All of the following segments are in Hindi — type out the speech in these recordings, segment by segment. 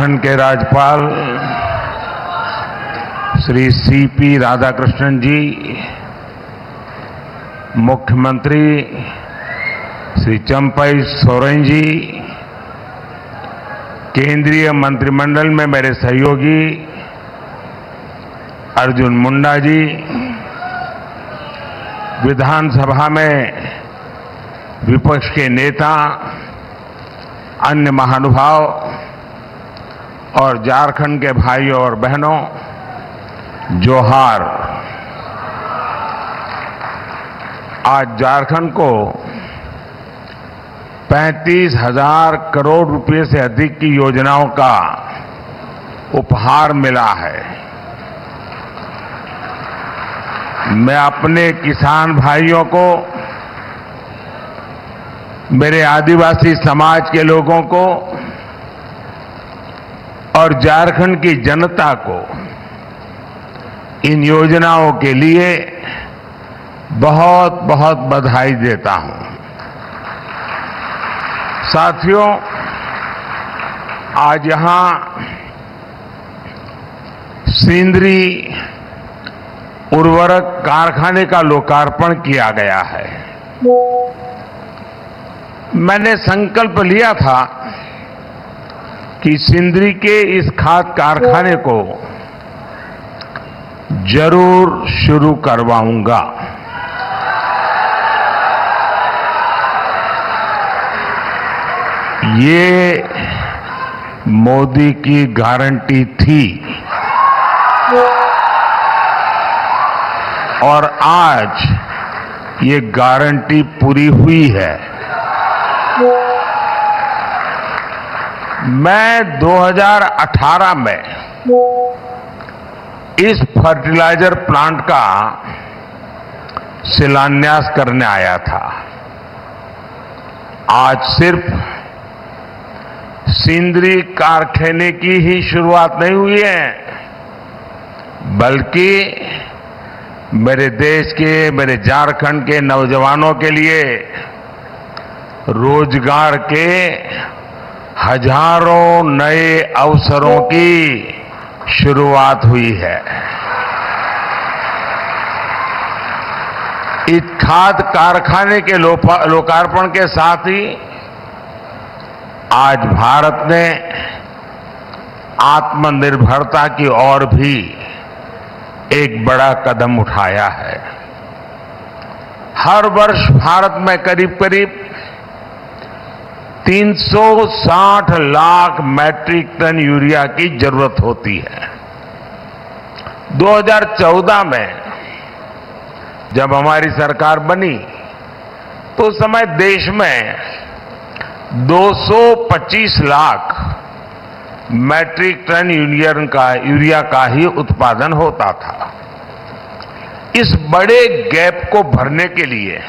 झारखंड के राज्यपाल श्री सीपी राधाकृष्णन जी, मुख्यमंत्री श्री चंपई सोरेन जी, केंद्रीय मंत्रिमंडल में मेरे सहयोगी अर्जुन मुंडा जी, विधानसभा में विपक्ष के नेता, अन्य महानुभाव और झारखंड के भाइयों और बहनों, जोहार। आज झारखंड को 35,000 करोड़ रुपए से अधिक की योजनाओं का उपहार मिला है। मैं अपने किसान भाइयों को, मेरे आदिवासी समाज के लोगों को और झारखंड की जनता को इन योजनाओं के लिए बहुत बहुत बधाई देता हूं। साथियों, आज यहां सिंदरी उर्वरक कारखाने का लोकार्पण किया गया है। मैंने संकल्प लिया था कि सिंदरी के इस खाद कारखाने को जरूर शुरू करवाऊंगा। ये मोदी की गारंटी थी और आज ये गारंटी पूरी हुई है। मैं 2018 में इस फर्टिलाइजर प्लांट का शिलान्यास करने आया था। आज सिर्फ सिंदरी कारखाने की ही शुरुआत नहीं हुई है, बल्कि मेरे देश के, मेरे झारखंड के नौजवानों के लिए रोजगार के हजारों नए अवसरों की शुरुआत हुई है। इस खाद कारखाने के लोकार्पण के साथ ही आज भारत ने आत्मनिर्भरता की ओर भी एक बड़ा कदम उठाया है। हर वर्ष भारत में करीब करीब 360 लाख मैट्रिक टन यूरिया की जरूरत होती है। 2014 में जब हमारी सरकार बनी तो उस समय देश में 225 लाख मैट्रिक टन यूरिया का ही उत्पादन होता था। इस बड़े गैप को भरने के लिए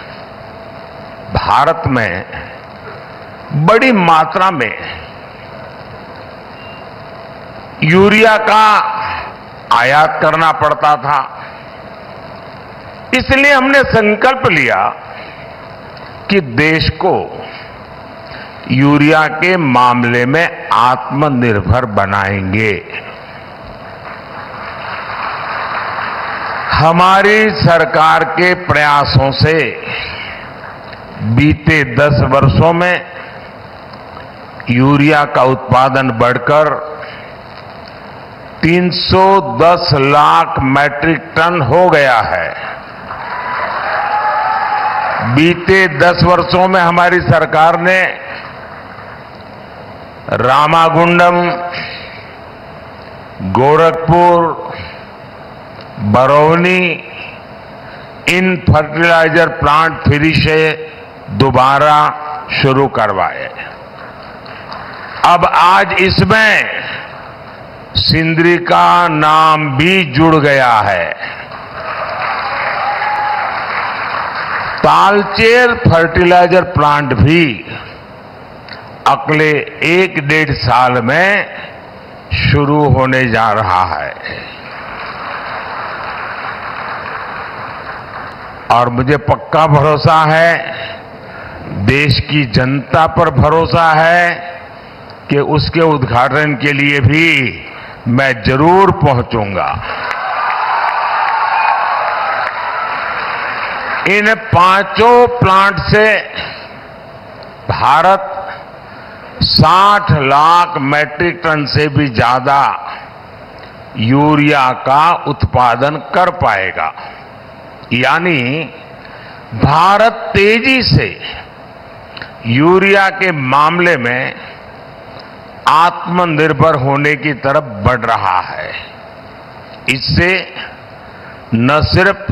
भारत में बड़ी मात्रा में यूरिया का आयात करना पड़ता था। इसलिए हमने संकल्प लिया कि देश को यूरिया के मामले में आत्मनिर्भर बनाएंगे। हमारी सरकार के प्रयासों से बीते 10 वर्षों में यूरिया का उत्पादन बढ़कर 310 लाख मैट्रिक टन हो गया है। बीते 10 वर्षों में हमारी सरकार ने रामागुंडम, गोरखपुर, बरौनी इन फर्टिलाइजर प्लांट फिर से दोबारा शुरू करवाए। अब आज इसमें सिंदरी का नाम भी जुड़ गया है। तालचेर फर्टिलाइजर प्लांट भी अगले 1-1.5 साल में शुरू होने जा रहा है। और मुझे पक्का भरोसा है, देश की जनता पर भरोसा है कि उसके उद्घाटन के लिए भी मैं जरूर पहुंचूंगा। इन 5 प्लांट से भारत 60 लाख मैट्रिक टन से भी ज्यादा यूरिया का उत्पादन कर पाएगा। यानी भारत तेजी से यूरिया के मामले में आत्मनिर्भर होने की तरफ बढ़ रहा है। इससे न सिर्फ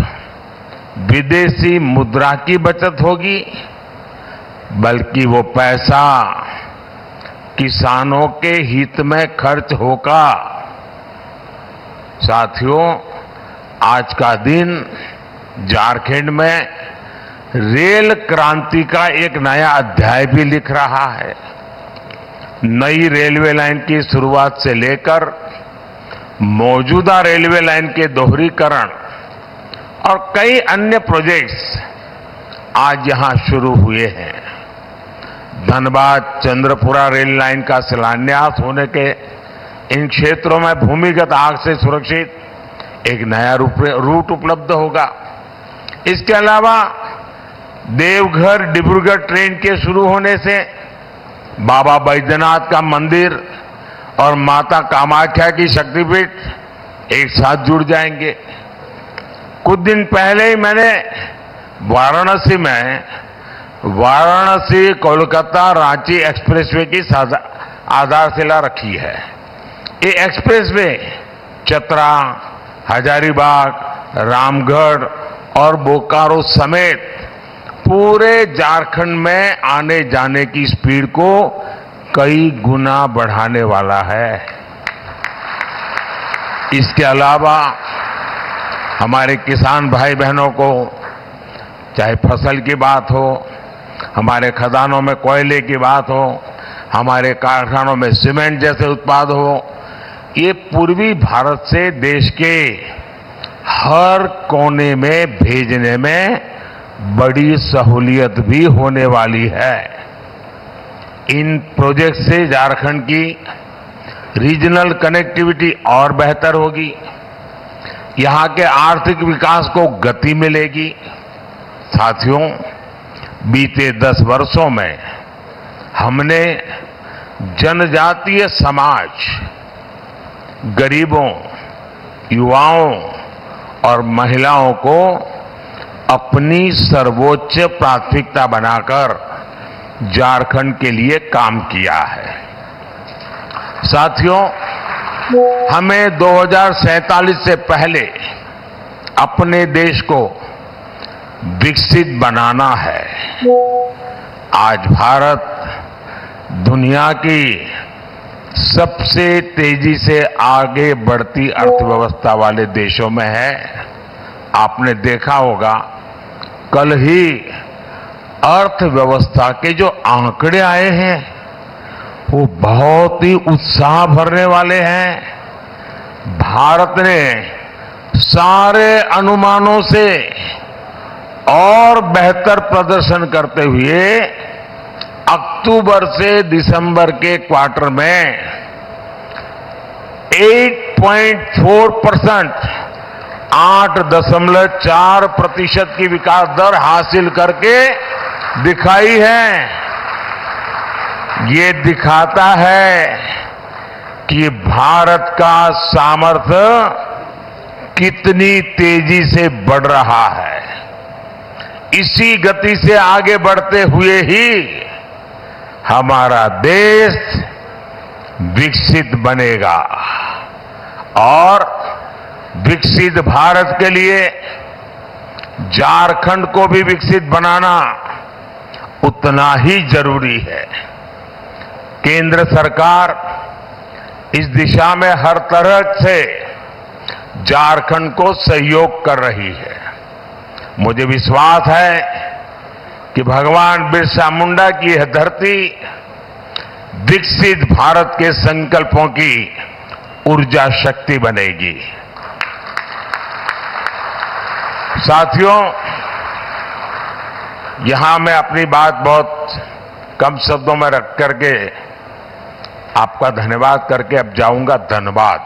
विदेशी मुद्रा की बचत होगी, बल्कि वो पैसा किसानों के हित में खर्च होगा। साथियों, आज का दिन झारखंड में रेल क्रांति का एक नया अध्याय भी लिख रहा है। नई रेलवे लाइन की शुरुआत से लेकर मौजूदा रेलवे लाइन के दोहरीकरण और कई अन्य प्रोजेक्ट्स आज यहां शुरू हुए हैं। धनबाद चंद्रपुरा रेल लाइन का शिलान्यास होने के इन क्षेत्रों में भूमिगत आग से सुरक्षित एक नया रूट उपलब्ध होगा। इसके अलावा देवघर डिब्रूगढ़ ट्रेन के शुरू होने से बाबा बैद्यनाथ का मंदिर और माता कामाख्या की शक्तिपीठ एक साथ जुड़ जाएंगे। कुछ दिन पहले ही मैंने वाराणसी में वाराणसी कोलकाता रांची एक्सप्रेसवे की आधारशिला रखी है। ये एक्सप्रेसवे चतरा, हजारीबाग, रामगढ़ और बोकारो समेत पूरे झारखंड में आने जाने की स्पीड को कई गुना बढ़ाने वाला है। इसके अलावा हमारे किसान भाई बहनों को चाहे फसल की बात हो, हमारे खदानों में कोयले की बात हो, हमारे कारखानों में सीमेंट जैसे उत्पाद हो, ये पूर्वी भारत से देश के हर कोने में भेजने में बड़ी सहूलियत भी होने वाली है। इन प्रोजेक्ट से झारखंड की रीजनल कनेक्टिविटी और बेहतर होगी, यहां के आर्थिक विकास को गति मिलेगी। साथियों, बीते 10 वर्षों में हमने जनजातीय समाज, गरीबों, युवाओं और महिलाओं को अपनी सर्वोच्च प्राथमिकता बनाकर झारखंड के लिए काम किया है। साथियों, हमें 2047 से पहले अपने देश को विकसित बनाना है। आज भारत दुनिया की सबसे तेजी से आगे बढ़ती अर्थव्यवस्था वाले देशों में है। आपने देखा होगा, कल ही अर्थव्यवस्था के जो आंकड़े आए हैं वो बहुत ही उत्साह भरने वाले हैं। भारत ने सारे अनुमानों से और बेहतर प्रदर्शन करते हुए अक्टूबर से दिसंबर के क्वार्टर में 8.4%, 8.4% की विकास दर हासिल करके दिखाई है। ये दिखाता है कि भारत का सामर्थ्य कितनी तेजी से बढ़ रहा है। इसी गति से आगे बढ़ते हुए ही हमारा देश विकसित बनेगा और विकसित भारत के लिए झारखंड को भी विकसित बनाना उतना ही जरूरी है। केंद्र सरकार इस दिशा में हर तरह से झारखंड को सहयोग कर रही है। मुझे विश्वास है कि भगवान बिरसा मुंडा की यह धरती विकसित भारत के संकल्पों की ऊर्जा शक्ति बनेगी। साथियों, यहां मैं अपनी बात बहुत कम शब्दों में रख करके आपका धन्यवाद करके अब जाऊंगा धनबाद।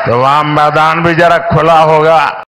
तो वहां मैदान भी जरा खुला होगा।